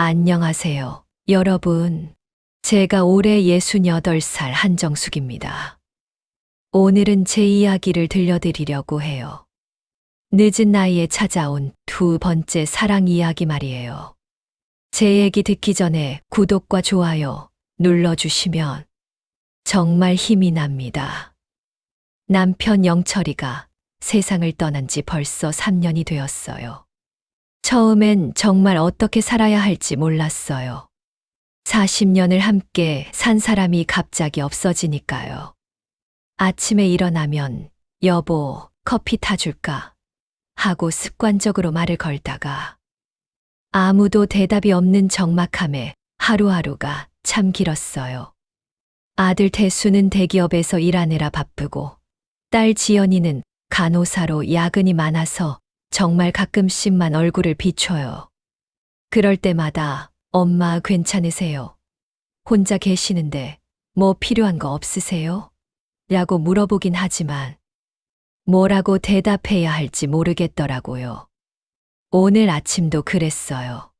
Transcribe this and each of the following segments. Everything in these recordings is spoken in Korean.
안녕하세요, 여러분. 제가 올해 68살 한정숙입니다. 오늘은 제 이야기를 들려드리려고 해요. 늦은 나이에 찾아온 두 번째 사랑 이야기 말이에요. 제 얘기 듣기 전에 구독과 좋아요 눌러주시면 정말 힘이 납니다. 남편 영철이가 세상을 떠난 지 벌써 3년이 되었어요. 처음엔 정말 어떻게 살아야 할지 몰랐어요. 40년을 함께 산 사람이 갑자기 없어지니까요. 아침에 일어나면 여보, 커피 타줄까? 하고 습관적으로 말을 걸다가 아무도 대답이 없는 적막함에 하루하루가 참 길었어요. 아들 태수는 대기업에서 일하느라 바쁘고 딸 지연이는 간호사로 야근이 많아서 정말 가끔씩만 얼굴을 비춰요. 그럴 때마다 엄마 괜찮으세요? 혼자 계시는데 뭐 필요한 거 없으세요? 라고 물어보긴 하지만 뭐라고 대답해야 할지 모르겠더라고요. 오늘 아침도 그랬어요.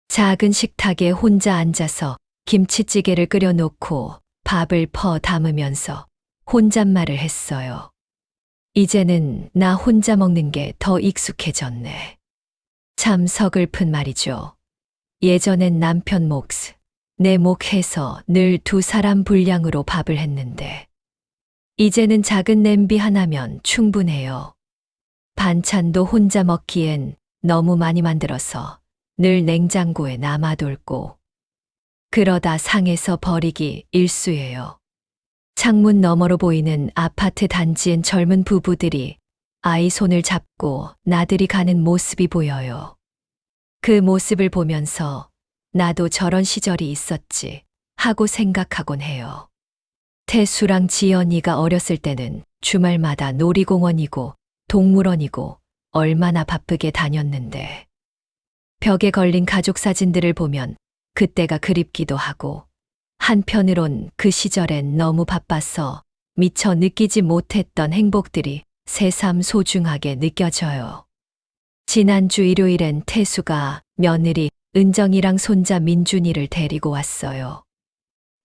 작은 식탁에 혼자 앉아서 김치찌개를 끓여놓고 밥을 퍼 담으면서 혼잣말을 했어요. 이제는 나 혼자 먹는 게 더 익숙해졌네. 참 서글픈 말이죠. 예전엔 남편 몫, 내 몫 해서 늘 두 사람 분량으로 밥을 했는데 이제는 작은 냄비 하나면 충분해요. 반찬도 혼자 먹기엔 너무 많이 만들어서 늘 냉장고에 남아돌고 그러다 상해서 버리기 일쑤예요. 창문 너머로 보이는 아파트 단지엔 젊은 부부들이 아이 손을 잡고 나들이 가는 모습이 보여요. 그 모습을 보면서 나도 저런 시절이 있었지 하고 생각하곤 해요. 태수랑 지연이가 어렸을 때는 주말마다 놀이공원이고 동물원이고 얼마나 바쁘게 다녔는데 벽에 걸린 가족 사진들을 보면 그때가 그립기도 하고 한편으론 그 시절엔 너무 바빠서 미처 느끼지 못했던 행복들이 새삼 소중하게 느껴져요. 지난주 일요일엔 태수가 며느리 은정이랑 손자 민준이를 데리고 왔어요.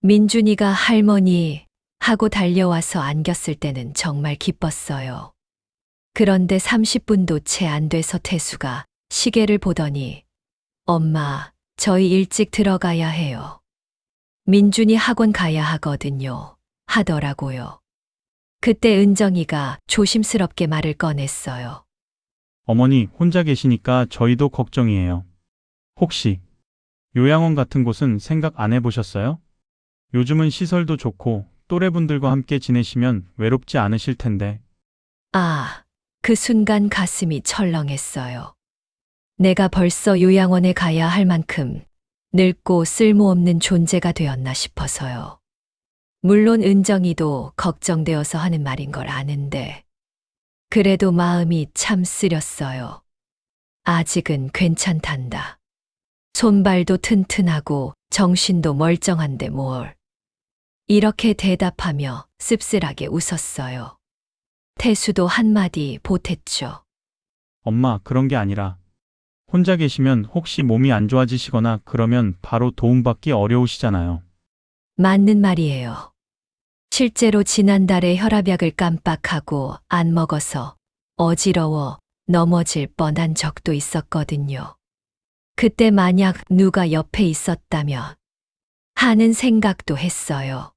민준이가 할머니 하고 달려와서 안겼을 때는 정말 기뻤어요. 그런데 30분도 채 안 돼서 태수가 시계를 보더니 엄마, 저희 일찍 들어가야 해요. 민준이 학원 가야 하거든요. 하더라고요. 그때 은정이가 조심스럽게 말을 꺼냈어요. 어머니 혼자 계시니까 저희도 걱정이에요. 혹시 요양원 같은 곳은 생각 안 해보셨어요? 요즘은 시설도 좋고 또래분들과 함께 지내시면 외롭지 않으실 텐데. 아, 그 순간 가슴이 철렁했어요. 내가 벌써 요양원에 가야 할 만큼 늙고 쓸모없는 존재가 되었나 싶어서요. 물론 은정이도 걱정되어서 하는 말인 걸 아는데 그래도 마음이 참 쓰렸어요. 아직은 괜찮단다. 손발도 튼튼하고 정신도 멀쩡한데 뭘. 이렇게 대답하며 씁쓸하게 웃었어요. 태수도 한마디 보탰죠. 엄마 그런 게 아니라 혼자 계시면 혹시 몸이 안 좋아지시거나 그러면 바로 도움받기 어려우시잖아요. 맞는 말이에요. 실제로 지난달에 혈압약을 깜빡하고 안 먹어서 어지러워 넘어질 뻔한 적도 있었거든요. 그때 만약 누가 옆에 있었다면 하는 생각도 했어요.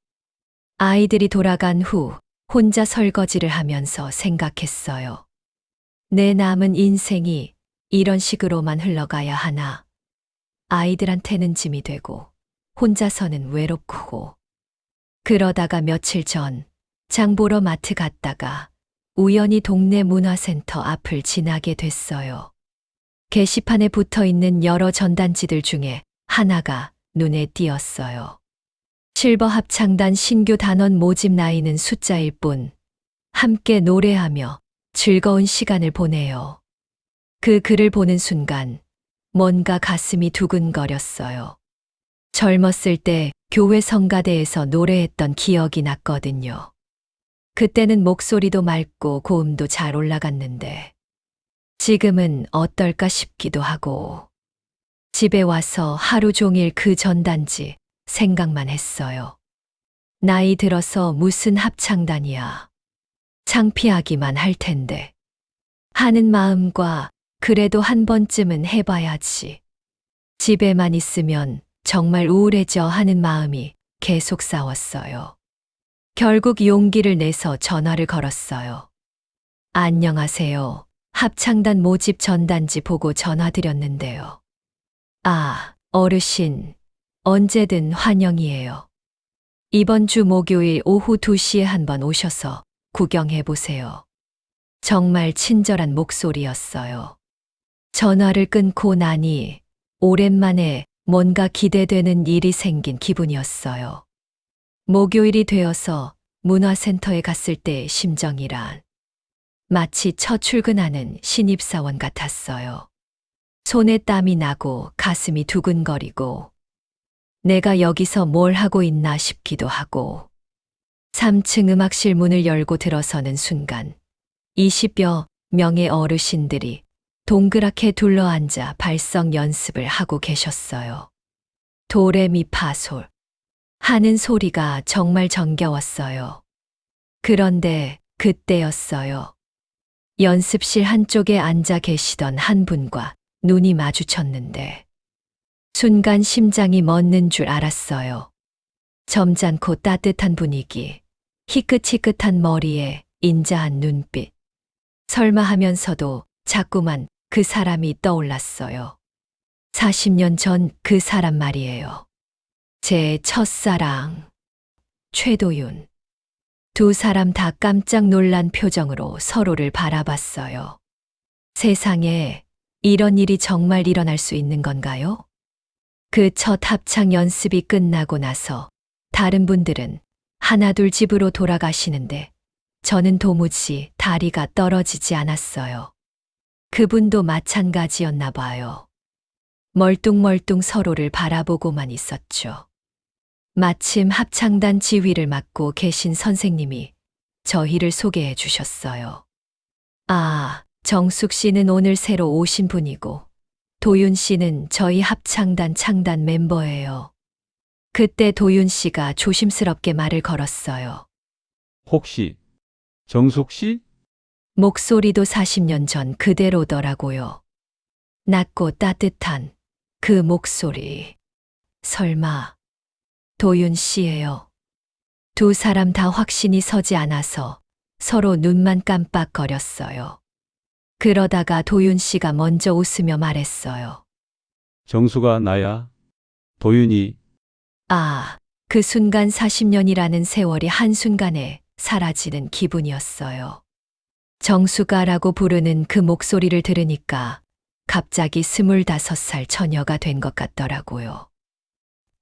아이들이 돌아간 후 혼자 설거지를 하면서 생각했어요. 내 남은 인생이 이런 식으로만 흘러가야 하나. 아이들한테는 짐이 되고 혼자서는 외롭고. 그러다가 며칠 전 장 보러 마트 갔다가 우연히 동네 문화센터 앞을 지나게 됐어요. 게시판에 붙어 있는 여러 전단지들 중에 하나가 눈에 띄었어요. 실버 합창단 신규 단원 모집 나이는 숫자일 뿐 함께 노래하며 즐거운 시간을 보내요. 그 글을 보는 순간 뭔가 가슴이 두근거렸어요. 젊었을 때 교회 성가대에서 노래했던 기억이 났거든요. 그때는 목소리도 맑고 고음도 잘 올라갔는데 지금은 어떨까 싶기도 하고 집에 와서 하루 종일 그 전단지 생각만 했어요. 나이 들어서 무슨 합창단이야. 창피하기만 할 텐데. 하는 마음과 그래도 한 번쯤은 해봐야지. 집에만 있으면 정말 우울해져 하는 마음이 계속 싸웠어요. 결국 용기를 내서 전화를 걸었어요. 안녕하세요. 합창단 모집 전단지 보고 전화드렸는데요. 아, 어르신. 언제든 환영이에요. 이번 주 목요일 오후 2시에 한번 오셔서 구경해 보세요. 정말 친절한 목소리였어요. 전화를 끊고 나니 오랜만에 뭔가 기대되는 일이 생긴 기분이었어요. 목요일이 되어서 문화센터에 갔을 때의 심정이란 마치 첫 출근하는 신입사원 같았어요. 손에 땀이 나고 가슴이 두근거리고 내가 여기서 뭘 하고 있나 싶기도 하고 3층 음악실 문을 열고 들어서는 순간 20여 명의 어르신들이 동그랗게 둘러앉아 발성 연습을 하고 계셨어요. 도레미파솔 하는 소리가 정말 정겨웠어요. 그런데 그때였어요. 연습실 한쪽에 앉아 계시던 한 분과 눈이 마주쳤는데 순간 심장이 멎는 줄 알았어요. 점잖고 따뜻한 분위기, 희끗희끗한 머리에 인자한 눈빛. 설마 하면서도 자꾸만 그 사람이 떠올랐어요. 40년 전 그 사람 말이에요. 제 첫사랑, 최도윤. 두 사람 다 깜짝 놀란 표정으로 서로를 바라봤어요. 세상에 이런 일이 정말 일어날 수 있는 건가요? 그 첫 합창 연습이 끝나고 나서 다른 분들은 하나둘 집으로 돌아가시는데 저는 도무지 다리가 떨어지지 않았어요. 그분도 마찬가지였나 봐요. 멀뚱멀뚱 서로를 바라보고만 있었죠. 마침 합창단 지휘를 맡고 계신 선생님이 저희를 소개해 주셨어요. 아, 정숙 씨는 오늘 새로 오신 분이고 도윤 씨는 저희 합창단 창단 멤버예요. 그때 도윤 씨가 조심스럽게 말을 걸었어요. 혹시 정숙 씨? 목소리도 40년 전 그대로더라고요. 낮고 따뜻한 그 목소리. 설마 도윤 씨예요. 두 사람 다 확신이 서지 않아서 서로 눈만 깜빡거렸어요. 그러다가 도윤 씨가 먼저 웃으며 말했어요. 정수가 나야. 도윤이. 아, 그 순간 40년이라는 세월이 한순간에 사라지는 기분이었어요. 정수가라고 부르는 그 목소리를 들으니까 갑자기 25살 처녀가 된 것 같더라고요.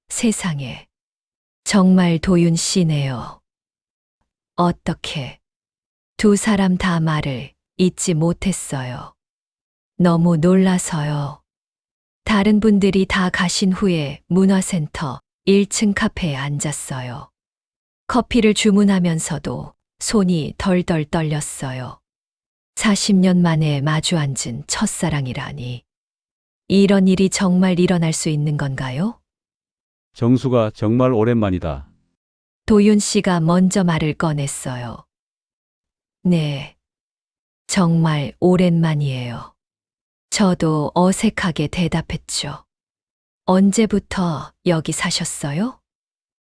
세상에, 정말 도윤 씨네요. 어떻게, 두 사람 다 말을 잊지 못했어요. 너무 놀라서요. 다른 분들이 다 가신 후에 문화센터 1층 카페에 앉았어요. 커피를 주문하면서도 손이 덜덜 떨렸어요. 40년 만에 마주 앉은 첫사랑이라니. 이런 일이 정말 일어날 수 있는 건가요? 정수가 정말 오랜만이다. 도윤 씨가 먼저 말을 꺼냈어요. 네, 정말 오랜만이에요. 저도 어색하게 대답했죠. 언제부터 여기 사셨어요?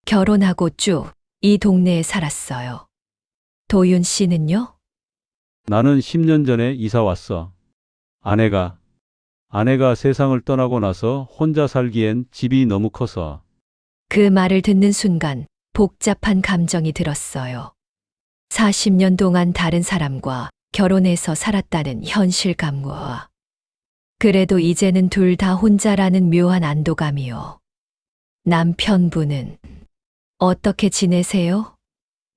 결혼하고 쭉 이 동네에 살았어요. 도윤 씨는요? 나는 10년 전에 이사 왔어. 아내가 세상을 떠나고 나서 혼자 살기엔 집이 너무 커서. 그 말을 듣는 순간 복잡한 감정이 들었어요. 40년 동안 다른 사람과 결혼해서 살았다는 현실감과 그래도 이제는 둘 다 혼자라는 묘한 안도감이요. 남편분은 어떻게 지내세요?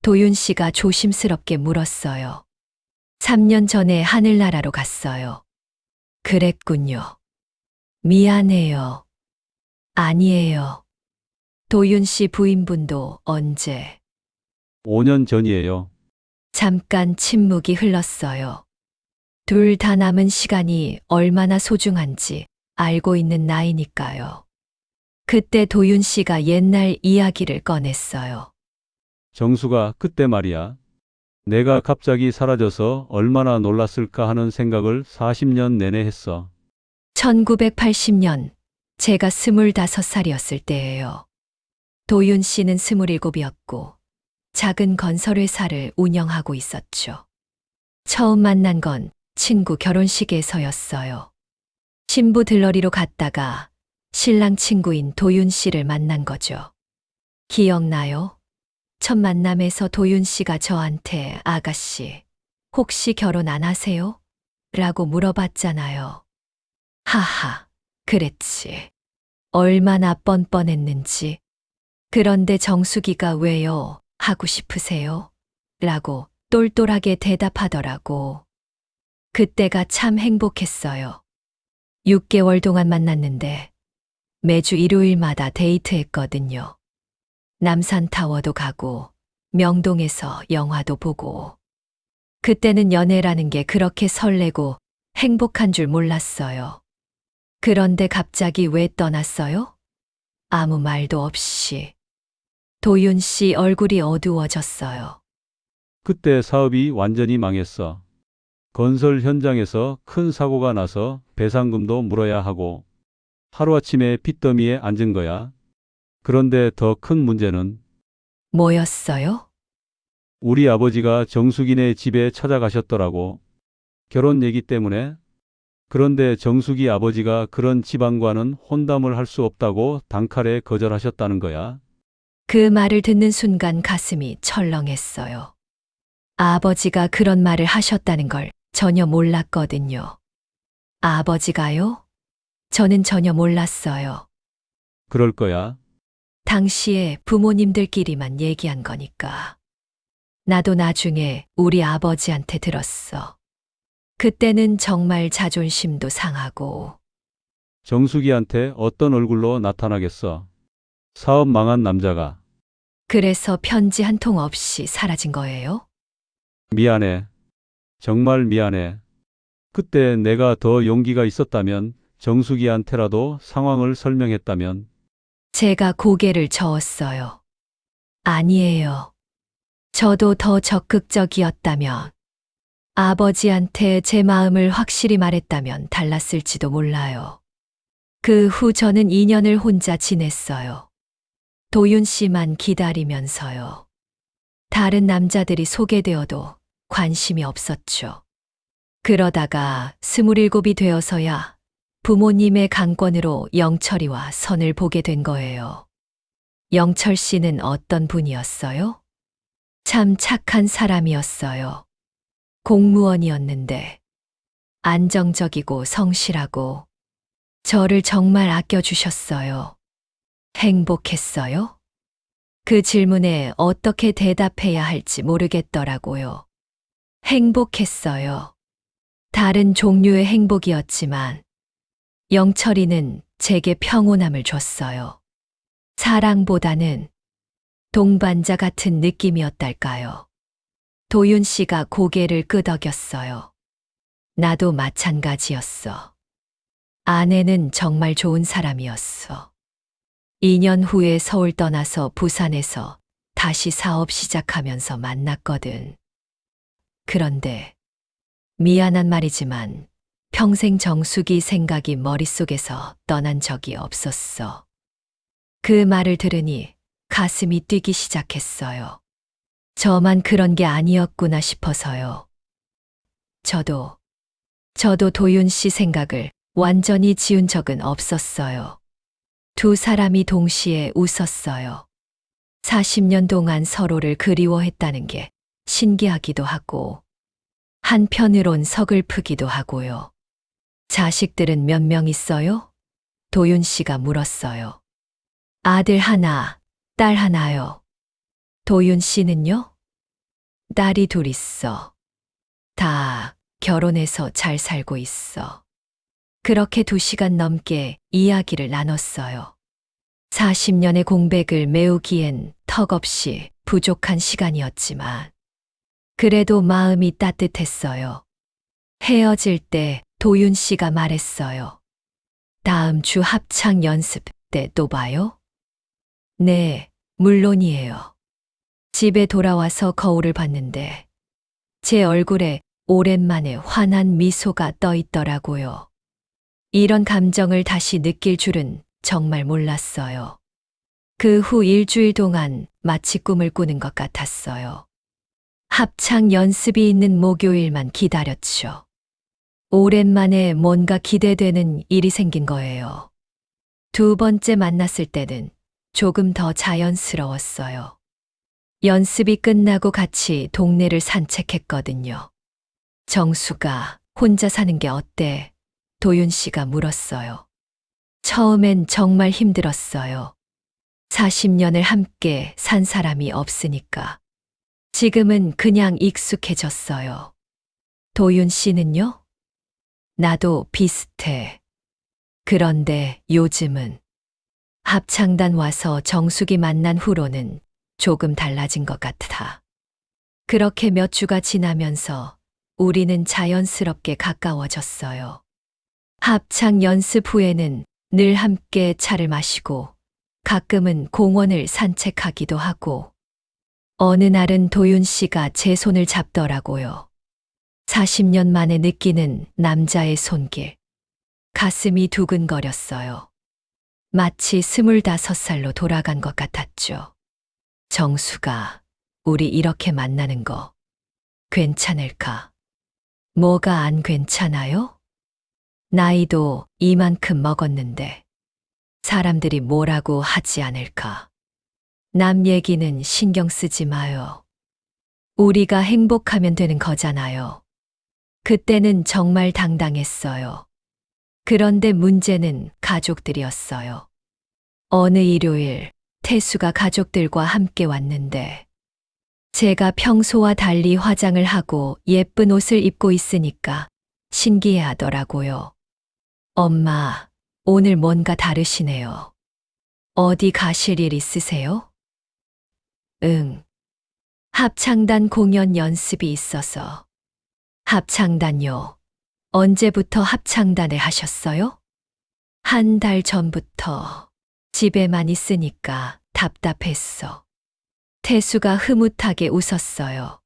도윤 씨가 조심스럽게 물었어요. 3년 전에 하늘나라로 갔어요. 그랬군요. 미안해요. 아니에요. 도윤 씨 부인분도 언제? 5년 전이에요. 잠깐 침묵이 흘렀어요. 둘 다 남은 시간이 얼마나 소중한지 알고 있는 나이니까요. 그때 도윤 씨가 옛날 이야기를 꺼냈어요. 정수가 그때 말이야. 내가 갑자기 사라져서 얼마나 놀랐을까 하는 생각을 40년 내내 했어. 1980년 제가 25살이었을 때예요. 도윤 씨는 27이었고 작은 건설회사를 운영하고 있었죠. 처음 만난 건 친구 결혼식에서였어요. 신부 들러리로 갔다가 신랑 친구인 도윤 씨를 만난 거죠. 기억나요? 첫 만남에서 도윤 씨가 저한테 아가씨, 혹시 결혼 안 하세요? 라고 물어봤잖아요. 하하, 그랬지. 얼마나 뻔뻔했는지. 그런데 정수기가 왜요? 하고 싶으세요? 라고 똘똘하게 대답하더라고. 그때가 참 행복했어요. 6개월 동안 만났는데 매주 일요일마다 데이트했거든요. 남산타워도 가고 명동에서 영화도 보고. 그때는 연애라는 게 그렇게 설레고 행복한 줄 몰랐어요. 그런데 갑자기 왜 떠났어요? 아무 말도 없이. 도윤 씨 얼굴이 어두워졌어요. 그때 사업이 완전히 망했어. 건설 현장에서 큰 사고가 나서 배상금도 물어야 하고 하루아침에 빚더미에 앉은 거야. 그런데 더 큰 문제는 뭐였어요? 우리 아버지가 정숙이네 집에 찾아가셨더라고. 결혼 얘기 때문에. 그런데 정숙이 아버지가 그런 집안과는 혼담을 할 수 없다고 단칼에 거절하셨다는 거야. 그 말을 듣는 순간 가슴이 철렁했어요. 아버지가 그런 말을 하셨다는 걸 전혀 몰랐거든요. 아버지가요? 저는 전혀 몰랐어요. 그럴 거야. 당시에 부모님들끼리만 얘기한 거니까. 나도 나중에 우리 아버지한테 들었어. 그때는 정말 자존심도 상하고. 정숙이한테 어떤 얼굴로 나타나겠어. 사업 망한 남자가. 그래서 편지 한 통 없이 사라진 거예요? 미안해. 정말 미안해. 그때 내가 더 용기가 있었다면, 정숙이한테라도 상황을 설명했다면, 제가 고개를 저었어요. 아니에요. 저도 더 적극적이었다면, 아버지한테 제 마음을 확실히 말했다면 달랐을지도 몰라요. 그 후 저는 2년을 혼자 지냈어요. 도윤 씨만 기다리면서요. 다른 남자들이 소개되어도 관심이 없었죠. 그러다가 27이 되어서야 부모님의 강권으로 영철이와 선을 보게 된 거예요. 영철 씨는 어떤 분이었어요? 참 착한 사람이었어요. 공무원이었는데 안정적이고 성실하고 저를 정말 아껴주셨어요. 행복했어요? 그 질문에 어떻게 대답해야 할지 모르겠더라고요. 행복했어요. 다른 종류의 행복이었지만 영철이는 제게 평온함을 줬어요. 사랑보다는 동반자 같은 느낌이었달까요. 도윤 씨가 고개를 끄덕였어요. 나도 마찬가지였어. 아내는 정말 좋은 사람이었어. 2년 후에 서울 떠나서 부산에서 다시 사업 시작하면서 만났거든. 그런데 미안한 말이지만 평생 정숙이 생각이 머릿속에서 떠난 적이 없었어. 그 말을 들으니 가슴이 뛰기 시작했어요. 저만 그런 게 아니었구나 싶어서요. 저도 도윤 씨 생각을 완전히 지운 적은 없었어요. 두 사람이 동시에 웃었어요. 40년 동안 서로를 그리워했다는 게 신기하기도 하고, 한편으론 서글프기도 하고요. 자식들은 몇 명 있어요? 도윤 씨가 물었어요. 아들 하나, 딸 하나요. 도윤 씨는요? 딸이 둘 있어. 다 결혼해서 잘 살고 있어. 그렇게 2시간 넘게 이야기를 나눴어요. 40년의 공백을 메우기엔 턱없이 부족한 시간이었지만, 그래도 마음이 따뜻했어요. 헤어질 때 도윤 씨가 말했어요. 다음 주 합창 연습 때 또 봐요? 네, 물론이에요. 집에 돌아와서 거울을 봤는데 제 얼굴에 오랜만에 환한 미소가 떠 있더라고요. 이런 감정을 다시 느낄 줄은 정말 몰랐어요. 그 후 일주일 동안 마치 꿈을 꾸는 것 같았어요. 합창 연습이 있는 목요일만 기다렸죠. 오랜만에 뭔가 기대되는 일이 생긴 거예요. 두 번째 만났을 때는 조금 더 자연스러웠어요. 연습이 끝나고 같이 동네를 산책했거든요. 정수가 혼자 사는 게 어때? 도윤 씨가 물었어요. 처음엔 정말 힘들었어요. 40년을 함께 산 사람이 없으니까. 지금은 그냥 익숙해졌어요. 도윤 씨는요? 나도 비슷해. 그런데 요즘은 합창단 와서 정숙이 만난 후로는 조금 달라진 것 같아. 그렇게 몇 주가 지나면서 우리는 자연스럽게 가까워졌어요. 합창 연습 후에는 늘 함께 차를 마시고 가끔은 공원을 산책하기도 하고 어느 날은 도윤 씨가 제 손을 잡더라고요. 40년 만에 느끼는 남자의 손길. 가슴이 두근거렸어요. 마치 25살로 돌아간 것 같았죠. 정수가 우리 이렇게 만나는 거 괜찮을까? 뭐가 안 괜찮아요? 나이도 이만큼 먹었는데 사람들이 뭐라고 하지 않을까? 남 얘기는 신경 쓰지 마요. 우리가 행복하면 되는 거잖아요. 그때는 정말 당당했어요. 그런데 문제는 가족들이었어요. 어느 일요일 태수가 가족들과 함께 왔는데 제가 평소와 달리 화장을 하고 예쁜 옷을 입고 있으니까 신기해 하더라고요. 엄마, 오늘 뭔가 다르시네요. 어디 가실 일 있으세요? 응. 합창단 공연 연습이 있어서. 합창단요. 언제부터 합창단을 하셨어요? 한 달 전부터. 집에만 있으니까 답답했어. 태수가 흐뭇하게 웃었어요.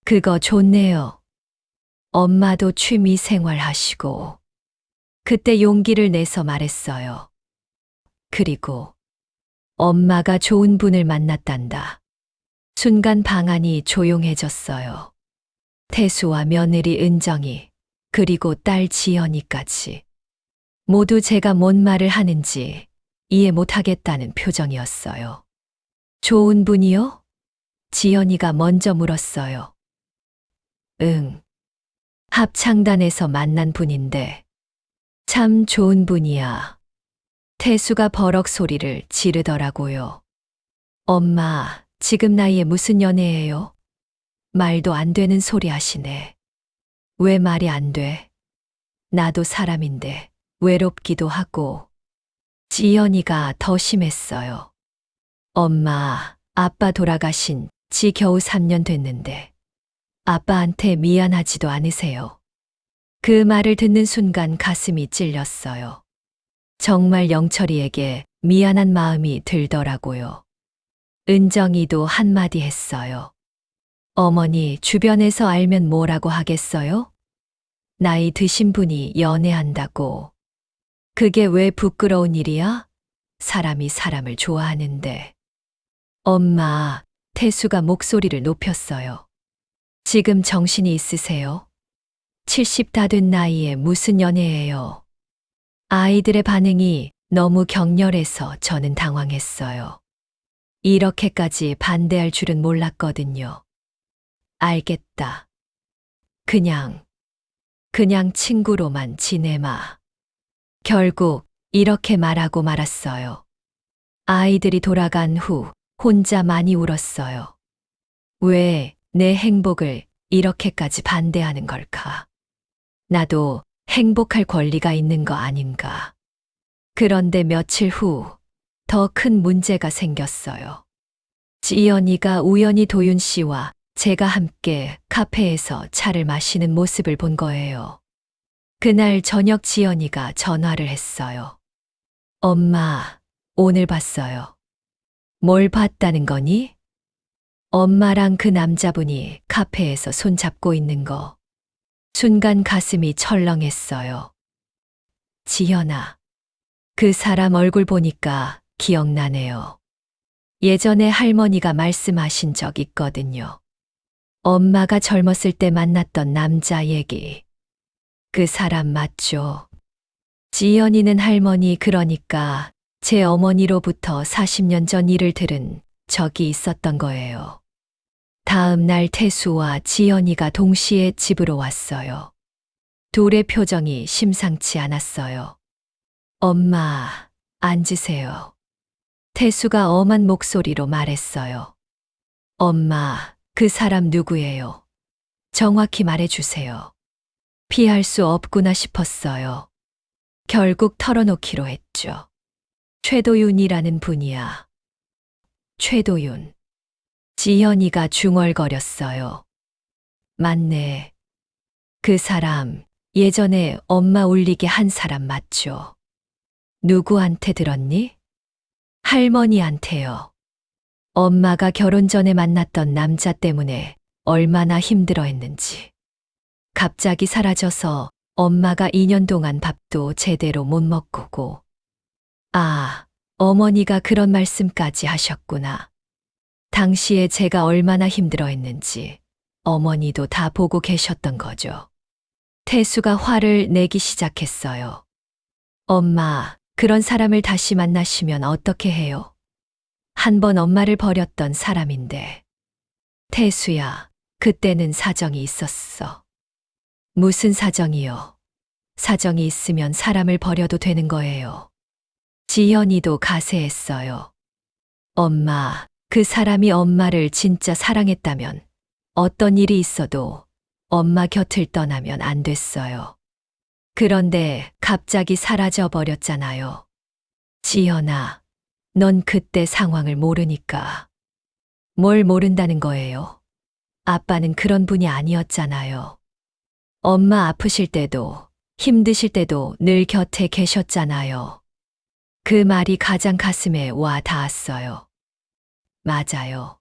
그거 좋네요. 엄마도 취미 생활 하시고. 그때 용기를 내서 말했어요. 그리고 엄마가 좋은 분을 만났단다. 순간 방 안이 조용해졌어요. 태수와 며느리 은정이 그리고 딸 지연이까지. 모두 제가 뭔 말을 하는지 이해 못하겠다는 표정이었어요. 좋은 분이요? 지연이가 먼저 물었어요. 응. 합창단에서 만난 분인데 참 좋은 분이야. 태수가 버럭 소리를 지르더라고요. 엄마, 지금 나이에 무슨 연애예요? 말도 안 되는 소리 하시네. 왜 말이 안 돼? 나도 사람인데 외롭기도 하고. 지연이가 더 심했어요. 엄마, 아빠 돌아가신 지 겨우 3년 됐는데 아빠한테 미안하지도 않으세요? 그 말을 듣는 순간 가슴이 찔렸어요. 정말 영철이에게 미안한 마음이 들더라고요. 은정이도 한마디 했어요. 어머니 주변에서 알면 뭐라고 하겠어요? 나이 드신 분이 연애한다고. 그게 왜 부끄러운 일이야? 사람이 사람을 좋아하는데. 엄마, 태수가 목소리를 높였어요. 지금 정신이 있으세요? 70 다 된 나이에 무슨 연애예요? 아이들의 반응이 너무 격렬해서 저는 당황했어요. 이렇게까지 반대할 줄은 몰랐거든요. 알겠다. 그냥 친구로만 지내마. 결국 이렇게 말하고 말았어요. 아이들이 돌아간 후 혼자 많이 울었어요. 왜 내 행복을 이렇게까지 반대하는 걸까? 나도 행복할 권리가 있는 거 아닌가? 그런데 며칠 후 더 큰 문제가 생겼어요. 지연이가 우연히 도윤 씨와 제가 함께 카페에서 차를 마시는 모습을 본 거예요. 그날 저녁 지연이가 전화를 했어요. 엄마, 오늘 봤어요. 뭘 봤다는 거니? 엄마랑 그 남자분이 카페에서 손잡고 있는 거. 순간 가슴이 철렁했어요. 지연아, 그 사람 얼굴 보니까 기억나네요. 예전에 할머니가 말씀하신 적 있거든요. 엄마가 젊었을 때 만났던 남자 얘기. 그 사람 맞죠? 지연이는 할머니 그러니까 제 어머니로부터 40년 전 일을 들은 적이 있었던 거예요. 다음 날 태수와 지연이가 동시에 집으로 왔어요. 둘의 표정이 심상치 않았어요. 엄마, 앉으세요. 태수가 엄한 목소리로 말했어요. 엄마, 그 사람 누구예요? 정확히 말해주세요. 피할 수 없구나 싶었어요. 결국 털어놓기로 했죠. 최도윤이라는 분이야. 최도윤. 지연이가 중얼거렸어요. 맞네. 그 사람, 예전에 엄마 울리게 한 사람 맞죠? 누구한테 들었니? 할머니한테요. 엄마가 결혼 전에 만났던 남자 때문에 얼마나 힘들어 했는지. 갑자기 사라져서 엄마가 2년 동안 밥도 제대로 못 먹고. 아, 어머니가 그런 말씀까지 하셨구나. 당시에 제가 얼마나 힘들어 했는지 어머니도 다 보고 계셨던 거죠. 태수가 화를 내기 시작했어요. 엄마, 그런 사람을 다시 만나시면 어떻게 해요? 한 번 엄마를 버렸던 사람인데. 태수야, 그때는 사정이 있었어. 무슨 사정이요? 사정이 있으면 사람을 버려도 되는 거예요. 지연이도 가세했어요. 엄마, 그 사람이 엄마를 진짜 사랑했다면 어떤 일이 있어도 엄마 곁을 떠나면 안 됐어요. 그런데 갑자기 사라져 버렸잖아요. 지연아, 넌 그때 상황을 모르니까. 뭘 모른다는 거예요? 아빠는 그런 분이 아니었잖아요. 엄마 아프실 때도, 힘드실 때도 늘 곁에 계셨잖아요. 그 말이 가장 가슴에 와 닿았어요. 맞아요.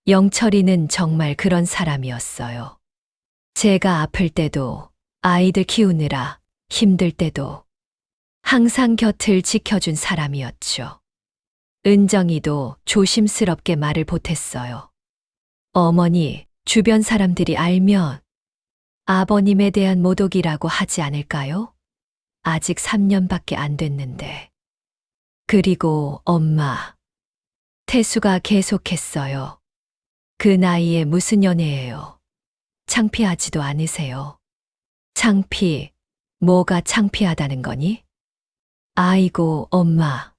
영철이는 정말 그런 사람이었어요. 제가 아플 때도, 아이들 키우느라 힘들 때도 항상 곁을 지켜준 사람이었죠. 은정이도 조심스럽게 말을 보탰어요. 어머니, 주변 사람들이 알면 아버님에 대한 모독이라고 하지 않을까요? 아직 3년밖에 안 됐는데. 그리고 엄마. 태수가 계속했어요. 그 나이에 무슨 연애예요? 창피하지도 않으세요? 창피, 뭐가 창피하다는 거니? 아이고, 엄마.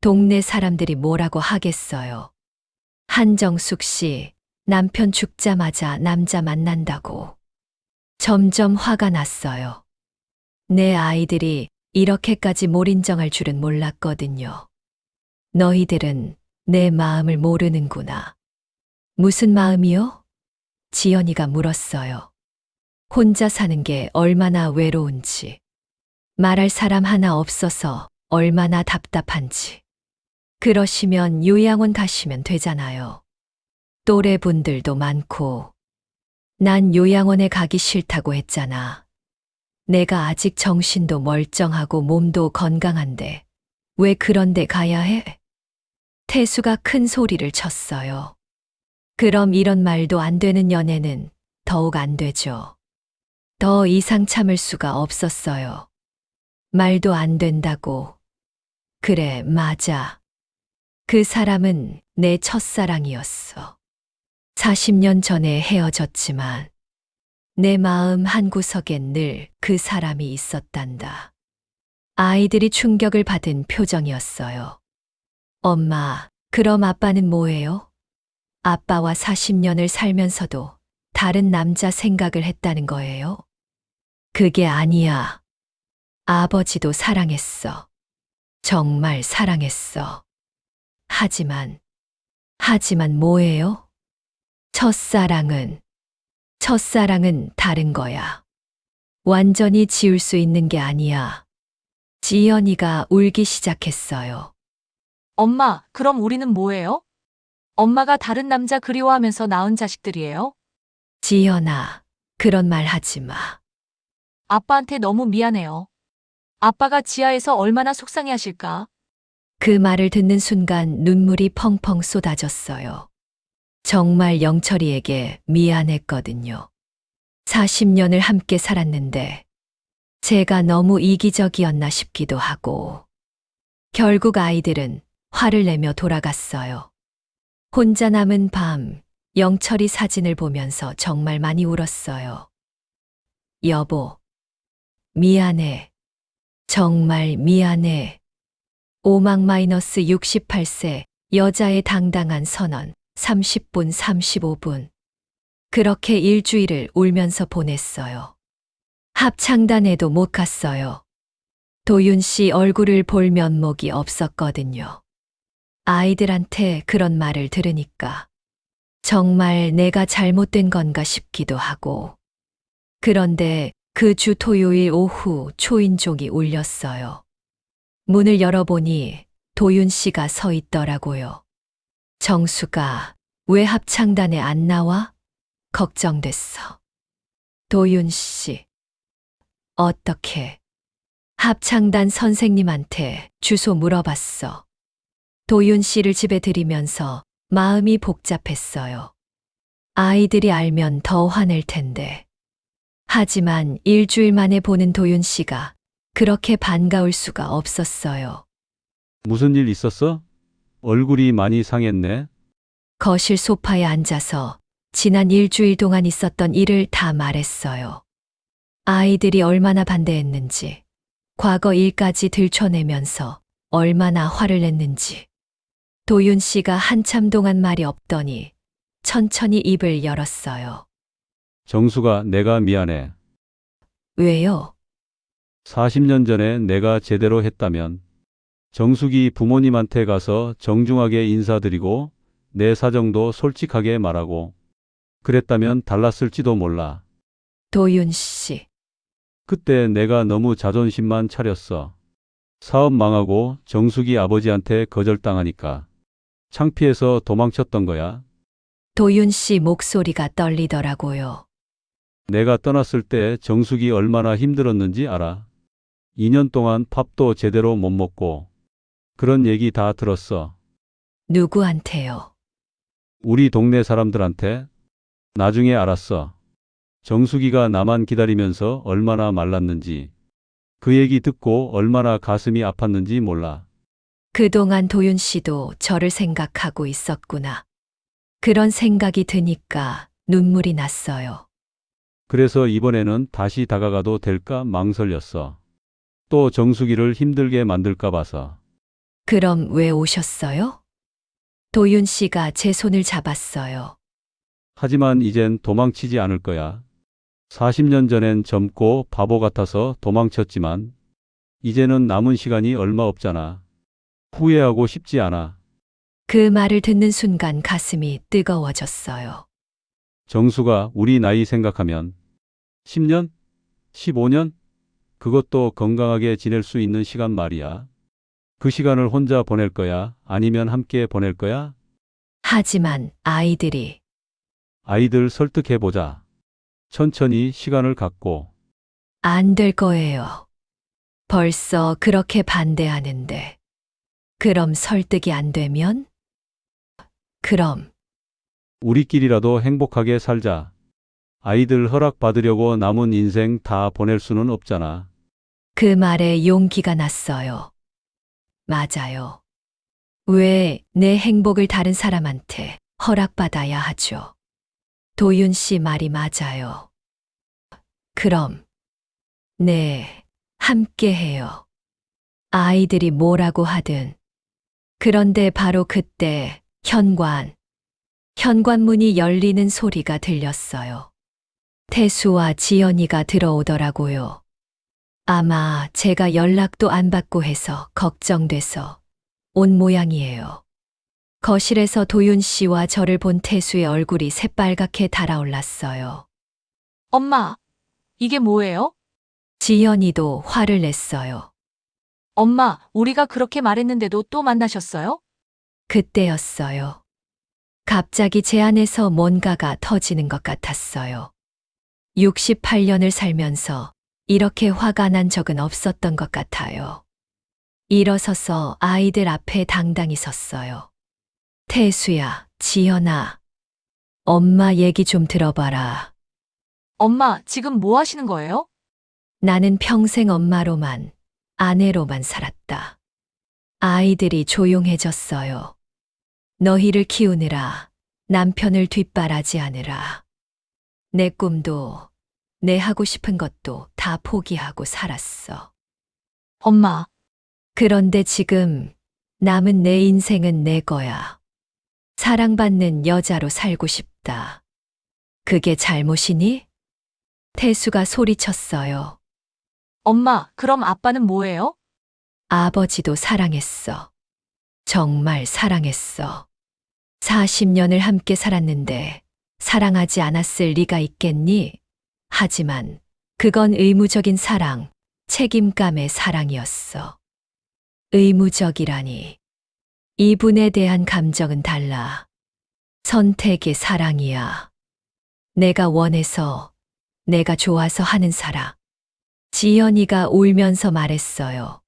동네 사람들이 뭐라고 하겠어요. 한정숙 씨, 남편 죽자마자 남자 만난다고. 점점 화가 났어요. 내 아이들이 이렇게까지 못 인정할 줄은 몰랐거든요. 너희들은 내 마음을 모르는구나. 무슨 마음이요? 지연이가 물었어요. 혼자 사는 게 얼마나 외로운지. 말할 사람 하나 없어서 얼마나 답답한지. 그러시면 요양원 가시면 되잖아요. 또래 분들도 많고. 난 요양원에 가기 싫다고 했잖아. 내가 아직 정신도 멀쩡하고 몸도 건강한데 왜 그런 데 가야 해? 태수가 큰 소리를 쳤어요. 그럼 이런 말도 안 되는 연애는 더욱 안 되죠. 더 이상 참을 수가 없었어요. 말도 안 된다고. 그래, 맞아. 그 사람은 내 첫사랑이었어. 40년 전에 헤어졌지만 내 마음 한구석엔 늘 그 사람이 있었단다. 아이들이 충격을 받은 표정이었어요. 엄마, 그럼 아빠는 뭐예요? 아빠와 40년을 살면서도 다른 남자 생각을 했다는 거예요? 그게 아니야. 아버지도 사랑했어. 정말 사랑했어. 하지만 뭐예요? 첫사랑은 다른 거야. 완전히 지울 수 있는 게 아니야. 지연이가 울기 시작했어요. 엄마, 그럼 우리는 뭐예요? 엄마가 다른 남자 그리워하면서 낳은 자식들이에요? 지연아, 그런 말 하지 마. 아빠한테 너무 미안해요. 아빠가 지하에서 얼마나 속상해 하실까? 그 말을 듣는 순간 눈물이 펑펑 쏟아졌어요. 정말 영철이에게 미안했거든요. 40년을 함께 살았는데 제가 너무 이기적이었나 싶기도 하고. 결국 아이들은 화를 내며 돌아갔어요. 혼자 남은 밤, 영철이 사진을 보면서 정말 많이 울었어요. 여보, 미안해. 정말 미안해. 오막-68세 여자의 당당한 선언 30분 35분. 그렇게 일주일을 울면서 보냈어요. 합창단에도 못 갔어요. 도윤 씨 얼굴을 볼 면목이 없었거든요. 아이들한테 그런 말을 들으니까 정말 내가 잘못된 건가 싶기도 하고. 그런데 그 주 토요일 오후 초인종이 울렸어요. 문을 열어보니 도윤 씨가 서 있더라고요. 정수가 왜 합창단에 안 나와? 걱정됐어. 도윤 씨. 어떻게? 합창단 선생님한테 주소 물어봤어. 도윤 씨를 집에 들이면서 마음이 복잡했어요. 아이들이 알면 더 화낼 텐데. 하지만 일주일 만에 보는 도윤 씨가 그렇게 반가울 수가 없었어요. 무슨 일 있었어? 얼굴이 많이 상했네. 거실 소파에 앉아서 지난 일주일 동안 있었던 일을 다 말했어요. 아이들이 얼마나 반대했는지, 과거 일까지 들춰내면서 얼마나 화를 냈는지. 도윤 씨가 한참 동안 말이 없더니 천천히 입을 열었어요. 정수가 내가 미안해. 왜요? 40년 전에 내가 제대로 했다면 정숙이 부모님한테 가서 정중하게 인사드리고 내 사정도 솔직하게 말하고 그랬다면 달랐을지도 몰라. 도윤 씨. 그때 내가 너무 자존심만 차렸어. 사업 망하고 정숙이 아버지한테 거절당하니까 창피해서 도망쳤던 거야. 도윤 씨 목소리가 떨리더라고요. 내가 떠났을 때 정숙이 얼마나 힘들었는지 알아. 2년 동안 밥도 제대로 못 먹고 그런 얘기 다 들었어. 누구한테요? 우리 동네 사람들한테. 나중에 알았어. 정숙이가 나만 기다리면서 얼마나 말랐는지. 그 얘기 듣고 얼마나 가슴이 아팠는지 몰라. 그동안 도윤 씨도 저를 생각하고 있었구나. 그런 생각이 드니까 눈물이 났어요. 그래서 이번에는 다시 다가가도 될까 망설였어. 또 정숙이를 힘들게 만들까 봐서. 그럼 왜 오셨어요? 도윤 씨가 제 손을 잡았어요. 하지만 이젠 도망치지 않을 거야. 40년 전엔 젊고 바보 같아서 도망쳤지만 이제는 남은 시간이 얼마 없잖아. 후회하고 싶지 않아. 그 말을 듣는 순간 가슴이 뜨거워졌어요. 정수가 우리 나이 생각하면 10년? 15년? 그것도 건강하게 지낼 수 있는 시간 말이야. 그 시간을 혼자 보낼 거야? 아니면 함께 보낼 거야? 하지만 아이들이 아이들 설득해보자. 천천히 시간을 갖고. 안 될 거예요. 벌써 그렇게 반대하는데. 그럼 설득이 안 되면? 그럼 우리끼리라도 행복하게 살자. 아이들 허락 받으려고 남은 인생 다 보낼 수는 없잖아. 그 말에 용기가 났어요. 맞아요. 왜 내 행복을 다른 사람한테 허락받아야 하죠? 도윤 씨 말이 맞아요. 그럼, 네, 함께 해요. 아이들이 뭐라고 하든. 그런데 바로 그때 현관문이 열리는 소리가 들렸어요. 태수와 지연이가 들어오더라고요. 아마 제가 연락도 안 받고 해서 걱정돼서 온 모양이에요. 거실에서 도윤 씨와 저를 본 태수의 얼굴이 새빨갛게 달아올랐어요. 엄마, 이게 뭐예요? 지연이도 화를 냈어요. 엄마, 우리가 그렇게 말했는데도 또 만나셨어요? 그때였어요. 갑자기 제 안에서 뭔가가 터지는 것 같았어요. 68년을 살면서 이렇게 화가 난 적은 없었던 것 같아요. 일어서서 아이들 앞에 당당히 섰어요. 태수야, 지연아, 엄마 얘기 좀 들어봐라. 엄마, 지금 뭐 하시는 거예요? 나는 평생 엄마로만, 아내로만 살았다. 아이들이 조용해졌어요. 너희를 키우느라 남편을 뒷바라지하느라 내 꿈도 내 하고 싶은 것도 다 포기하고 살았어. 엄마, 그런데 지금 남은 내 인생은 내 거야. 사랑받는 여자로 살고 싶다. 그게 잘못이니? 태수가 소리쳤어요. 엄마, 그럼 아빠는 뭐예요? 아버지도 사랑했어. 정말 사랑했어. 40년을 함께 살았는데 사랑하지 않았을 리가 있겠니? 하지만 그건 의무적인 사랑, 책임감의 사랑이었어. 의무적이라니. 이분에 대한 감정은 달라. 선택의 사랑이야. 내가 원해서, 내가 좋아서 하는 사랑. 지연이가 울면서 말했어요.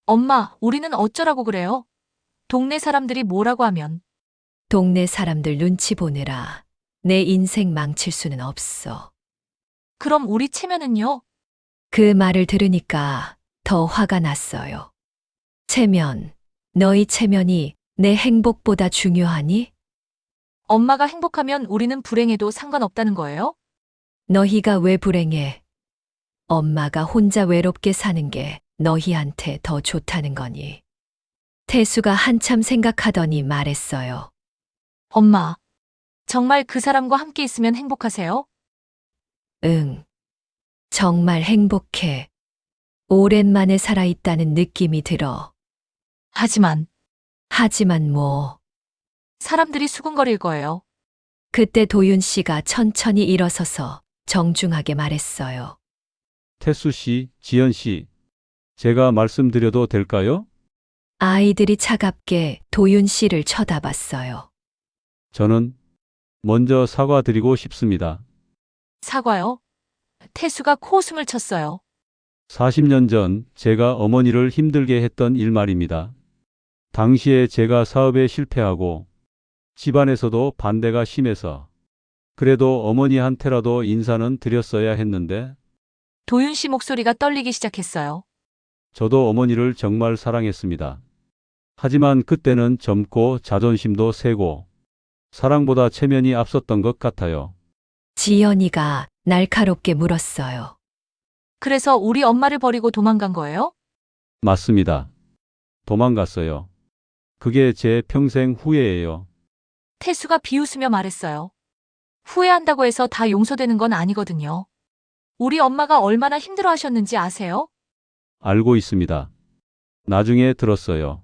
엄마, 우리는 어쩌라고 그래요? 동네 사람들이 뭐라고 하면. 동네 사람들 눈치 보느라 내 인생 망칠 수는 없어. 그럼 우리 체면은요? 그 말을 들으니까 더 화가 났어요. 체면, 너희 체면이 내 행복보다 중요하니? 엄마가 행복하면 우리는 불행해도 상관없다는 거예요? 너희가 왜 불행해? 엄마가 혼자 외롭게 사는 게 너희한테 더 좋다는 거니. 태수가 한참 생각하더니 말했어요. 엄마, 정말 그 사람과 함께 있으면 행복하세요? 응. 정말 행복해. 오랜만에 살아있다는 느낌이 들어. 하지만 뭐. 사람들이 수군거릴 거예요. 그때 도윤 씨가 천천히 일어서서 정중하게 말했어요. 태수 씨, 지연 씨, 제가 말씀드려도 될까요? 아이들이 차갑게 도윤 씨를 쳐다봤어요. 저는 먼저 사과드리고 싶습니다. 사과요? 태수가 코웃음을 쳤어요. 40년 전 제가 어머니를 힘들게 했던 일 말입니다. 당시에 제가 사업에 실패하고 집안에서도 반대가 심해서 그래도 어머니한테라도 인사는 드렸어야 했는데 도윤 씨 목소리가 떨리기 시작했어요. 저도 어머니를 정말 사랑했습니다. 하지만 그때는 젊고 자존심도 세고 사랑보다 체면이 앞섰던 것 같아요. 지연이가 날카롭게 물었어요. 그래서 우리 엄마를 버리고 도망간 거예요? 맞습니다. 도망갔어요. 그게 제 평생 후회예요. 태수가 비웃으며 말했어요. 후회한다고 해서 다 용서되는 건 아니거든요. 우리 엄마가 얼마나 힘들어 하셨는지 아세요? 알고 있습니다. 나중에 들었어요.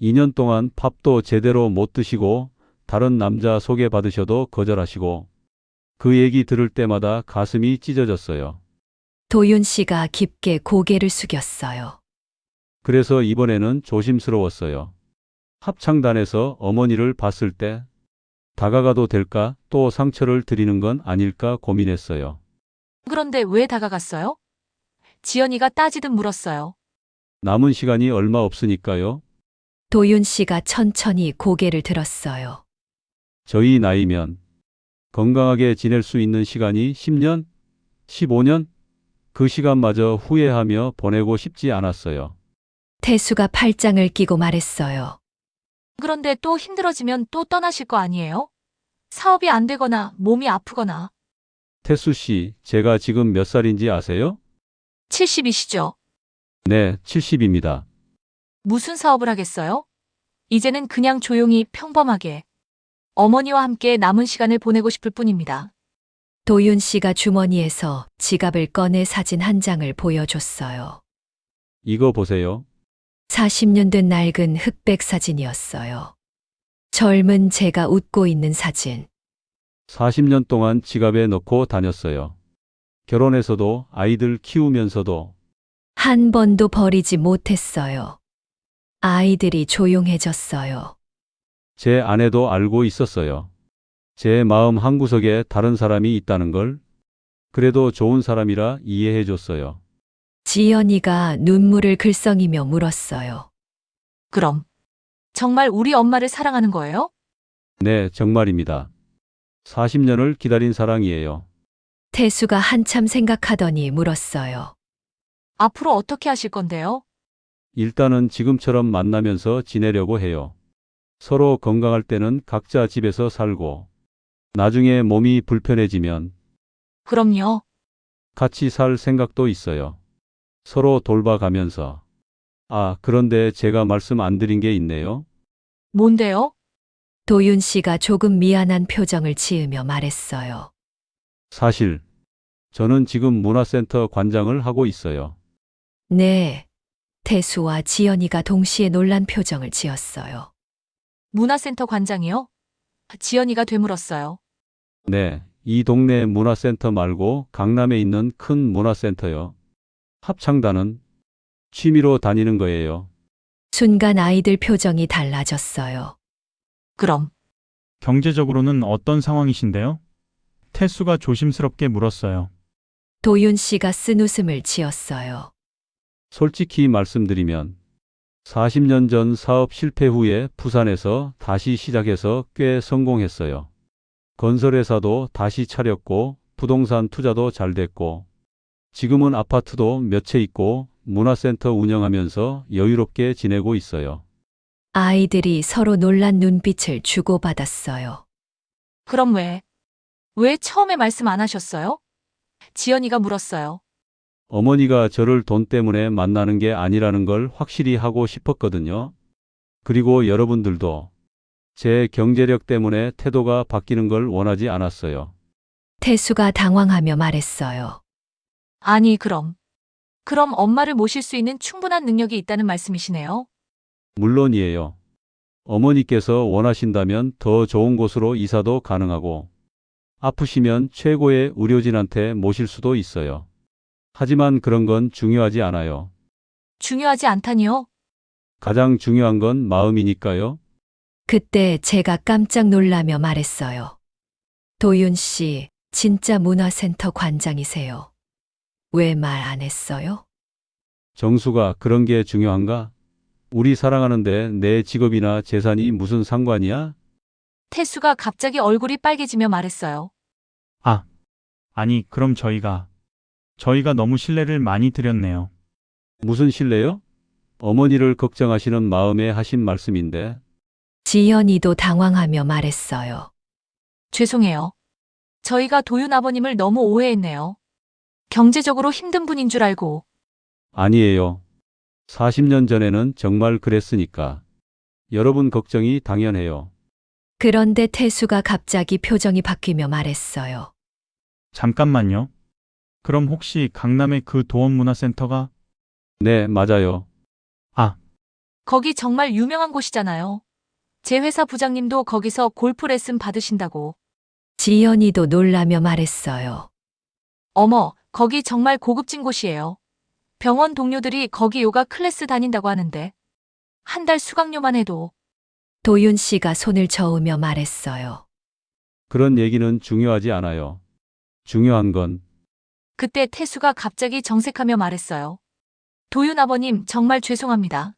2년 동안 밥도 제대로 못 드시고 다른 남자 소개받으셔도 거절하시고 그 얘기 들을 때마다 가슴이 찢어졌어요. 도윤 씨가 깊게 고개를 숙였어요. 그래서 이번에는 조심스러웠어요. 합창단에서 어머니를 봤을 때 다가가도 될까 또 상처를 드리는 건 아닐까 고민했어요. 그런데 왜 다가갔어요? 지연이가 따지듯 물었어요. 남은 시간이 얼마 없으니까요. 도윤 씨가 천천히 고개를 들었어요. 저희 나이면 건강하게 지낼 수 있는 시간이 10년, 15년? 그 시간마저 후회하며 보내고 싶지 않았어요. 태수가 팔짱을 끼고 말했어요. 그런데 또 힘들어지면 또 떠나실 거 아니에요? 사업이 안 되거나 몸이 아프거나. 태수 씨, 제가 지금 몇 살인지 아세요? 70이시죠? 네, 70입니다. 무슨 사업을 하겠어요? 이제는 그냥 조용히 평범하게 어머니와 함께 남은 시간을 보내고 싶을 뿐입니다. 도윤 씨가 주머니에서 지갑을 꺼내 사진 한 장을 보여줬어요. 이거 보세요. 40년 된 낡은 흑백 사진이었어요. 젊은 제가 웃고 있는 사진. 40년 동안 지갑에 넣고 다녔어요. 결혼해서도 아이들 키우면서도 한 번도 버리지 못했어요. 아이들이 조용해졌어요. 제 아내도 알고 있었어요. 제 마음 한구석에 다른 사람이 있다는 걸. 그래도 좋은 사람이라 이해해 줬어요. 지연이가 눈물을 글썽이며 물었어요. 그럼 정말 우리 엄마를 사랑하는 거예요? 네, 정말입니다. 40년을 기다린 사랑이에요. 태수가 한참 생각하더니 물었어요. 앞으로 어떻게 하실 건데요? 일단은 지금처럼 만나면서 지내려고 해요. 서로 건강할 때는 각자 집에서 살고, 나중에 몸이 불편해지면 그럼요. 같이 살 생각도 있어요. 서로 돌봐가면서. 아, 그런데 제가 말씀 안 드린 게 있네요. 뭔데요? 도윤 씨가 조금 미안한 표정을 지으며 말했어요. 사실, 저는 지금 문화센터 관장을 하고 있어요. 네. 태수와 지연이가 동시에 놀란 표정을 지었어요. 문화센터 관장이요? 지연이가 되물었어요. 네, 이 동네 문화센터 말고 강남에 있는 큰 문화센터요. 합창단은 취미로 다니는 거예요. 순간 아이들 표정이 달라졌어요. 그럼 경제적으로는 어떤 상황이신데요? 태수가 조심스럽게 물었어요. 도윤 씨가 쓴 웃음을 지었어요. 솔직히 말씀드리면 40년 전 사업 실패 후에 부산에서 다시 시작해서 꽤 성공했어요. 건설회사도 다시 차렸고 부동산 투자도 잘 됐고 지금은 아파트도 몇 채 있고 문화센터 운영하면서 여유롭게 지내고 있어요. 아이들이 서로 놀란 눈빛을 주고받았어요. 그럼 왜 처음에 말씀 안 하셨어요? 지연이가 물었어요. 어머니가 저를 돈 때문에 만나는 게 아니라는 걸 확실히 하고 싶었거든요. 그리고 여러분들도 제 경제력 때문에 태도가 바뀌는 걸 원하지 않았어요. 태수가 당황하며 말했어요. 아니, 그럼 엄마를 모실 수 있는 충분한 능력이 있다는 말씀이시네요. 물론이에요. 어머니께서 원하신다면 더 좋은 곳으로 이사도 가능하고 아프시면 최고의 의료진한테 모실 수도 있어요. 하지만 그런 건 중요하지 않아요. 중요하지 않다니요? 가장 중요한 건 마음이니까요. 그때 제가 깜짝 놀라며 말했어요. 도윤 씨, 진짜 문화센터 관장이세요. 왜 말 안 했어요? 정수가 그런 게 중요한가? 우리 사랑하는데 내 직업이나 재산이 무슨 상관이야? 태수가 갑자기 얼굴이 빨개지며 말했어요. 아니, 그럼 저희가 너무 신뢰를 많이 드렸네요. 무슨 신뢰요? 어머니를 걱정하시는 마음에 하신 말씀인데. 지연이도 당황하며 말했어요. 죄송해요. 저희가 도윤 아버님을 너무 오해했네요. 경제적으로 힘든 분인 줄 알고. 아니에요. 40년 전에는 정말 그랬으니까. 여러분 걱정이 당연해요. 그런데 태수가 갑자기 표정이 바뀌며 말했어요. 잠깐만요. 그럼 혹시 강남의 그 도원문화센터가 네, 맞아요. 거기 정말 유명한 곳이잖아요. 제 회사 부장님도 거기서 골프 레슨 받으신다고. 지연이도 놀라며 말했어요. 어머, 거기 정말 고급진 곳이에요. 병원 동료들이 거기 요가 클래스 다닌다고 하는데. 한 달 수강료만 해도. 도윤 씨가 손을 저으며 말했어요. 그런 얘기는 중요하지 않아요. 중요한 건 그때 태수가 갑자기 정색하며 말했어요. 도윤 아버님, 정말 죄송합니다.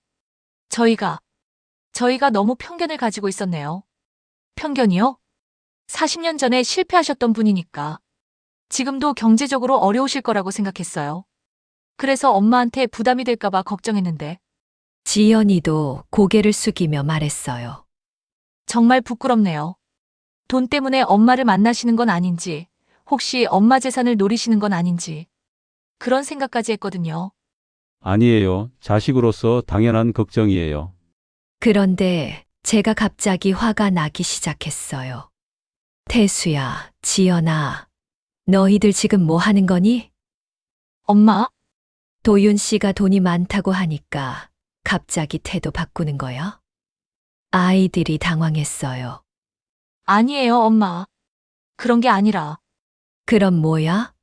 저희가 너무 편견을 가지고 있었네요. 편견이요? 40년 전에 실패하셨던 분이니까. 지금도 경제적으로 어려우실 거라고 생각했어요. 그래서 엄마한테 부담이 될까봐 걱정했는데. 지연이도 고개를 숙이며 말했어요. 정말 부끄럽네요. 돈 때문에 엄마를 만나시는 건 아닌지, 혹시 엄마 재산을 노리시는 건 아닌지, 그런 생각까지 했거든요. 아니에요. 자식으로서 당연한 걱정이에요. 그런데 제가 갑자기 화가 나기 시작했어요. 태수야, 지연아, 너희들 지금 뭐 하는 거니? 엄마, 도윤 씨가 돈이 많다고 하니까 갑자기 태도 바꾸는 거야? 아이들이 당황했어요. 아니에요, 엄마. 그런 게 아니라. 그럼 뭐야?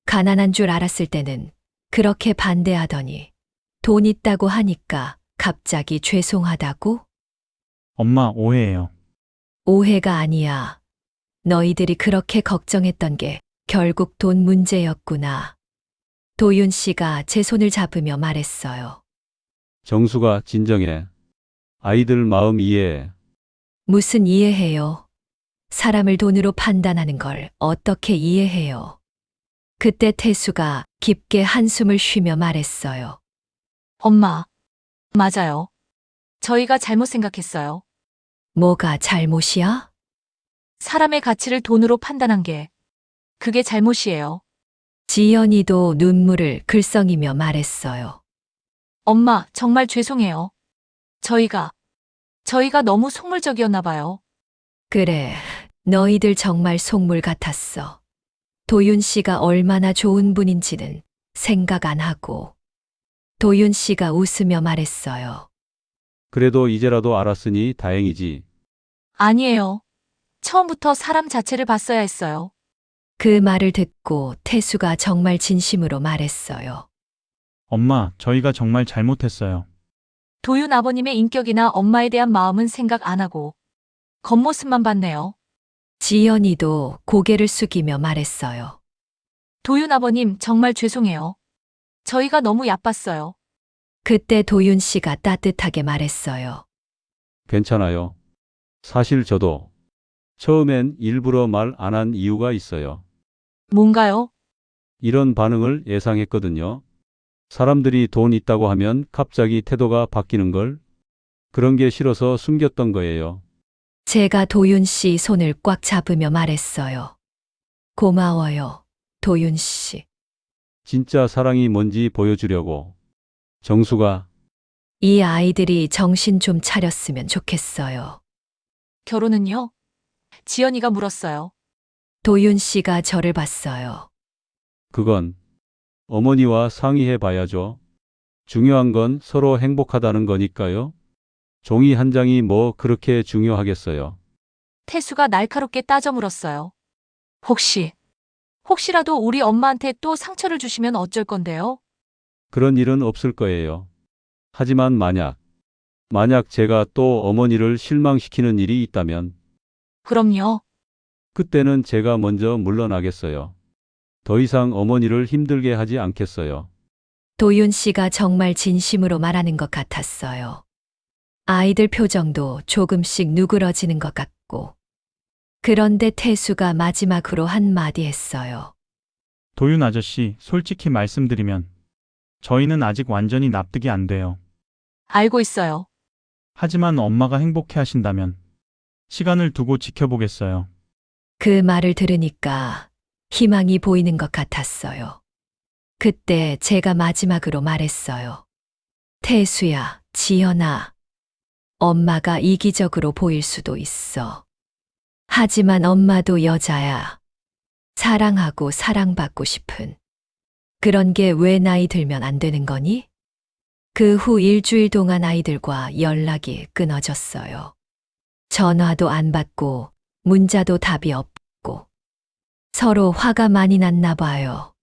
가난한 줄 알았을 때는 그렇게 반대하더니 돈 있다고 하니까 갑자기 죄송하다고? 엄마, 오해예요. 오해가 아니야. 너희들이 그렇게 걱정했던 게 결국 돈 문제였구나. 도윤 씨가 제 손을 잡으며 말했어요. 정수가 진정해. 아이들 마음 이해해. 무슨 이해해요? 사람을 돈으로 판단하는 걸 어떻게 이해해요? 그때 태수가 깊게 한숨을 쉬며 말했어요. 엄마, 맞아요. 저희가 잘못 생각했어요. 뭐가 잘못이야? 사람의 가치를 돈으로 판단한 게 그게 잘못이에요. 지연이도 눈물을 글썽이며 말했어요. 엄마, 정말 죄송해요. 저희가 너무 속물적이었나 봐요. 그래, 너희들 정말 속물 같았어. 도윤 씨가 얼마나 좋은 분인지는 생각 안 하고. 도윤 씨가 웃으며 말했어요. 그래도 이제라도 알았으니 다행이지. 아니에요. 처음부터 사람 자체를 봤어야 했어요. 그 말을 듣고 태수가 정말 진심으로 말했어요. 엄마, 저희가 정말 잘못했어요. 도윤 아버님의 인격이나 엄마에 대한 마음은 생각 안 하고 겉모습만 봤네요. 지연이도 고개를 숙이며 말했어요. 도윤 아버님 정말 죄송해요. 저희가 너무 얕봤어요. 그때 도윤 씨가 따뜻하게 말했어요. 괜찮아요. 사실 저도 처음엔 일부러 말 안 한 이유가 있어요. 뭔가요? 이런 반응을 예상했거든요. 사람들이 돈 있다고 하면 갑자기 태도가 바뀌는 걸 그런 게 싫어서 숨겼던 거예요. 제가 도윤 씨 손을 꽉 잡으며 말했어요. 고마워요, 도윤 씨. 진짜 사랑이 뭔지 보여주려고. 정수가 이 아이들이 정신 좀 차렸으면 좋겠어요. 결혼은요? 지연이가 물었어요. 도윤 씨가 저를 봤어요. 그건 어머니와 상의해 봐야죠. 중요한 건 서로 행복하다는 거니까요. 종이 한 장이 뭐 그렇게 중요하겠어요. 태수가 날카롭게 따져 물었어요. 혹시라도 우리 엄마한테 또 상처를 주시면 어쩔 건데요? 그런 일은 없을 거예요. 하지만 만약 제가 또 어머니를 실망시키는 일이 있다면 그럼요. 그때는 제가 먼저 물러나겠어요. 더 이상 어머니를 힘들게 하지 않겠어요. 도윤 씨가 정말 진심으로 말하는 것 같았어요. 아이들 표정도 조금씩 누그러지는 것 같고. 그런데 태수가 마지막으로 한마디 했어요. 도윤 아저씨, 솔직히 말씀드리면 저희는 아직 완전히 납득이 안 돼요. 알고 있어요. 하지만 엄마가 행복해 하신다면 시간을 두고 지켜보겠어요. 그 말을 들으니까 희망이 보이는 것 같았어요. 그때 제가 마지막으로 말했어요. 태수야, 지연아. 엄마가 이기적으로 보일 수도 있어. 하지만 엄마도 여자야. 사랑하고 사랑받고 싶은. 그런 게 왜 나이 들면 안 되는 거니? 그 후 일주일 동안 아이들과 연락이 끊어졌어요. 전화도 안 받고 문자도 답이 없고 서로 화가 많이 났나 봐요.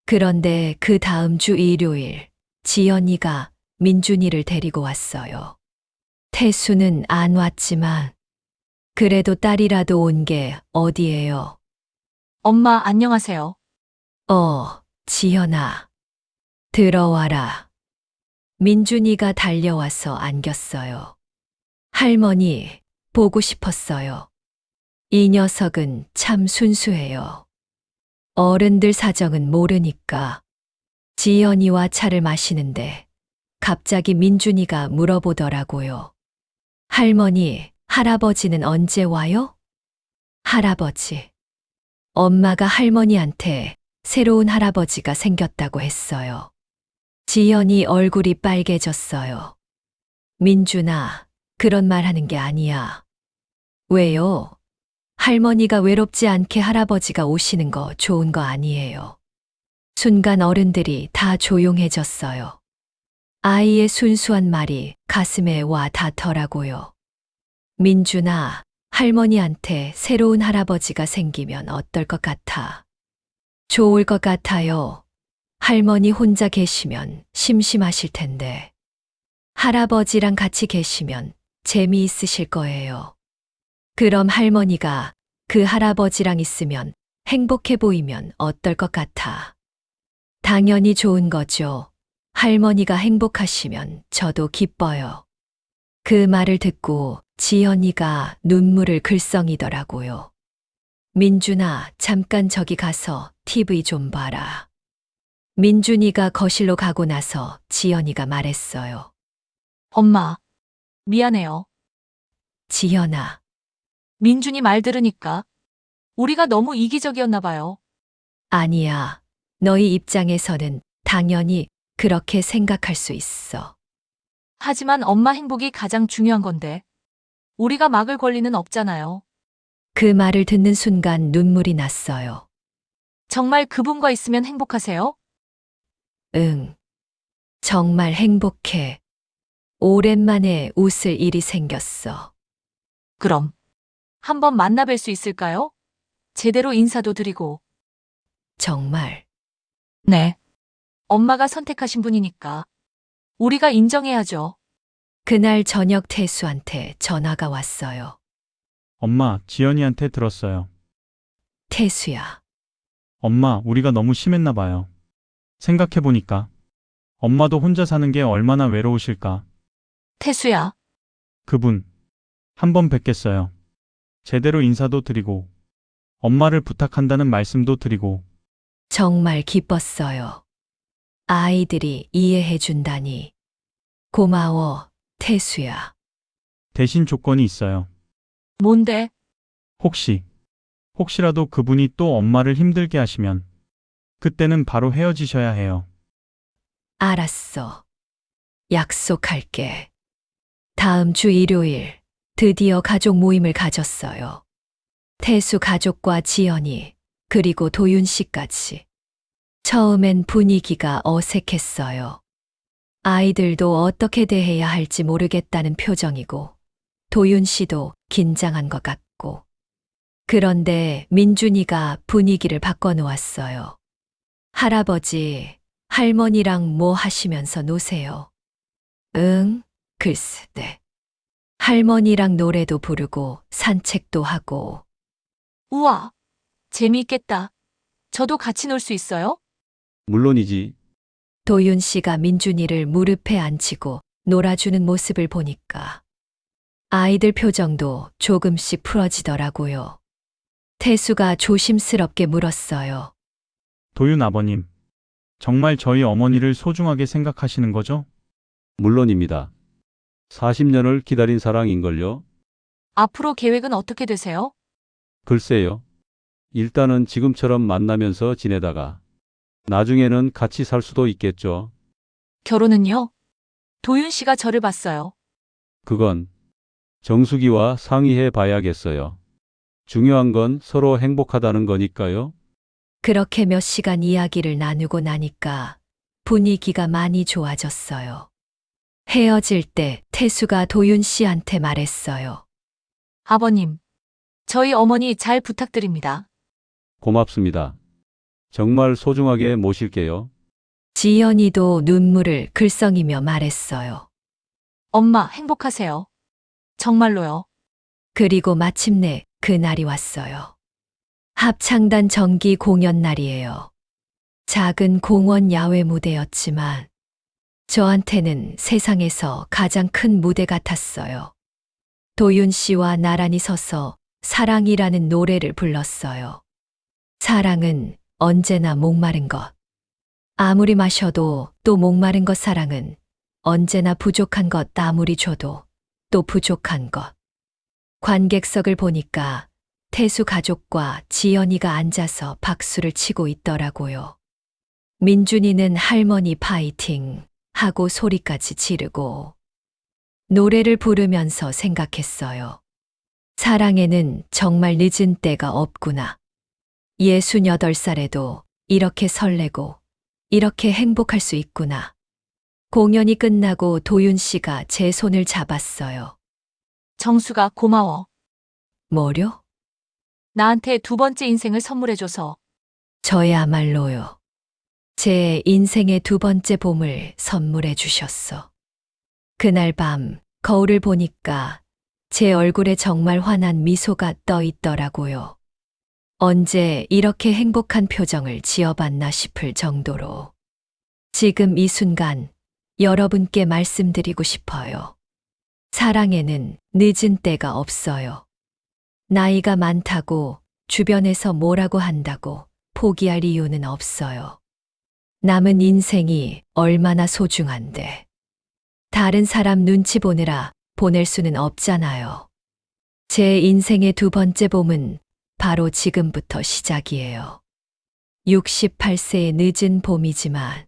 그런데 그 다음 주 일요일 지연이가 민준이를 데리고 왔어요. 태수는 안 왔지만 그래도 딸이라도 온 게 어디예요? 엄마 안녕하세요. 지연아. 들어와라. 민준이가 달려와서 안겼어요. 할머니, 보고 싶었어요. 이 녀석은 참 순수해요. 어른들 사정은 모르니까. 지연이와 차를 마시는데 갑자기 민준이가 물어보더라고요. 할머니, 할아버지는 언제 와요? 할아버지. 엄마가 할머니한테 새로운 할아버지가 생겼다고 했어요. 지연이 얼굴이 빨개졌어요. 민준아, 그런 말 하는 게 아니야. 왜요? 할머니가 외롭지 않게 할아버지가 오시는 거 좋은 거 아니에요. 순간 어른들이 다 조용해졌어요. 아이의 순수한 말이 가슴에 와 닿더라고요. 민준아, 할머니한테 새로운 할아버지가 생기면 어떨 것 같아? 좋을 것 같아요. 할머니 혼자 계시면 심심하실 텐데. 할아버지랑 같이 계시면 재미있으실 거예요. 그럼 할머니가 그 할아버지랑 있으면 행복해 보이면 어떨 것 같아? 당연히 좋은 거죠. 할머니가 행복하시면 저도 기뻐요. 그 말을 듣고 지연이가 눈물을 글썽이더라고요. 민준아, 잠깐 저기 가서 TV 좀 봐라. 민준이가 거실로 가고 나서 지연이가 말했어요. 엄마, 미안해요. 지연아, 민준이 말 들으니까 우리가 너무 이기적이었나 봐요. 아니야. 너희 입장에서는 당연히 그렇게 생각할 수 있어. 하지만 엄마 행복이 가장 중요한 건데 우리가 막을 권리는 없잖아요. 그 말을 듣는 순간 눈물이 났어요. 정말 그분과 있으면 행복하세요? 응. 정말 행복해. 오랜만에 웃을 일이 생겼어. 그럼 한번 만나뵐 수 있을까요? 제대로 인사도 드리고. 정말. 네. 엄마가 선택하신 분이니까 우리가 인정해야죠. 그날 저녁 태수한테 전화가 왔어요. 엄마, 지연이한테 들었어요. 태수야. 엄마, 우리가 너무 심했나 봐요. 생각해보니까 엄마도 혼자 사는 게 얼마나 외로우실까. 태수야, 그분, 한번 뵙겠어요. 제대로 인사도 드리고, 엄마를 부탁한다는 말씀도 드리고, 정말 기뻤어요. 아이들이 이해해 준다니. 고마워, 태수야. 대신 조건이 있어요. 뭔데? 혹시라도 그분이 또 엄마를 힘들게 하시면, 그때는 바로 헤어지셔야 해요. 알았어. 약속할게. 다음 주 일요일, 드디어 가족 모임을 가졌어요. 태수 가족과 지연이, 그리고 도윤 씨까지. 처음엔 분위기가 어색했어요. 아이들도 어떻게 대해야 할지 모르겠다는 표정이고, 도윤 씨도 긴장한 것 같고. 그런데 민준이가 분위기를 바꿔놓았어요. 할아버지, 할머니랑 뭐 하시면서 노세요? 응, 글쎄, 네. 할머니랑 노래도 부르고 산책도 하고. 우와, 재미있겠다. 저도 같이 놀 수 있어요? 물론이지. 도윤 씨가 민준이를 무릎에 앉히고 놀아주는 모습을 보니까 아이들 표정도 조금씩 풀어지더라고요. 태수가 조심스럽게 물었어요. 도윤 아버님, 정말 저희 어머니를 소중하게 생각하시는 거죠? 물론입니다. 40년을 기다린 사랑인걸요? 앞으로 계획은 어떻게 되세요? 글쎄요. 일단은 지금처럼 만나면서 지내다가 나중에는 같이 살 수도 있겠죠. 결혼은요? 도윤 씨가 저를 봤어요. 그건 정수기와 상의해 봐야겠어요. 중요한 건 서로 행복하다는 거니까요. 그렇게 몇 시간 이야기를 나누고 나니까 분위기가 많이 좋아졌어요. 헤어질 때 태수가 도윤 씨한테 말했어요. 아버님, 저희 어머니 잘 부탁드립니다. 고맙습니다. 정말 소중하게 모실게요. 지연이도 눈물을 글썽이며 말했어요. 엄마 행복하세요. 정말로요. 그리고 마침내 그날이 왔어요. 합창단 정기 공연 날이에요. 작은 공원 야외 무대였지만 저한테는 세상에서 가장 큰 무대 같았어요. 도윤 씨와 나란히 서서 사랑이라는 노래를 불렀어요. 사랑은 언제나 목마른 것. 아무리 마셔도 또 목마른 것. 사랑은 언제나 부족한 것. 아무리 줘도 또 부족한 것. 관객석을 보니까 태수 가족과 지연이가 앉아서 박수를 치고 있더라고요. 민준이는 할머니 파이팅 하고 소리까지 지르고 노래를 부르면서 생각했어요. 사랑에는 정말 늦은 때가 없구나. 68살에도 이렇게 설레고 이렇게 행복할 수 있구나. 공연이 끝나고 도윤 씨가 제 손을 잡았어요. 정수가 고마워. 뭐려? 나한테 두 번째 인생을 선물해줘서. 저야말로요. 제 인생의 두 번째 봄을 선물해 주셨어. 그날 밤 거울을 보니까 제 얼굴에 정말 환한 미소가 떠 있더라고요. 언제 이렇게 행복한 표정을 지어봤나 싶을 정도로. 지금 이 순간 여러분께 말씀드리고 싶어요. 사랑에는 늦은 때가 없어요. 나이가 많다고 주변에서 뭐라고 한다고 포기할 이유는 없어요. 남은 인생이 얼마나 소중한데. 다른 사람 눈치 보느라 보낼 수는 없잖아요. 제 인생의 두 번째 봄은 바로 지금부터 시작이에요. 68세의 늦은 봄이지만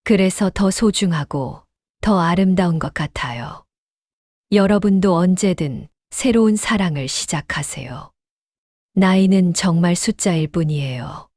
그래서 더 소중하고 더 아름다운 것 같아요. 여러분도 언제든 새로운 사랑을 시작하세요. 나이는 정말 숫자일 뿐이에요.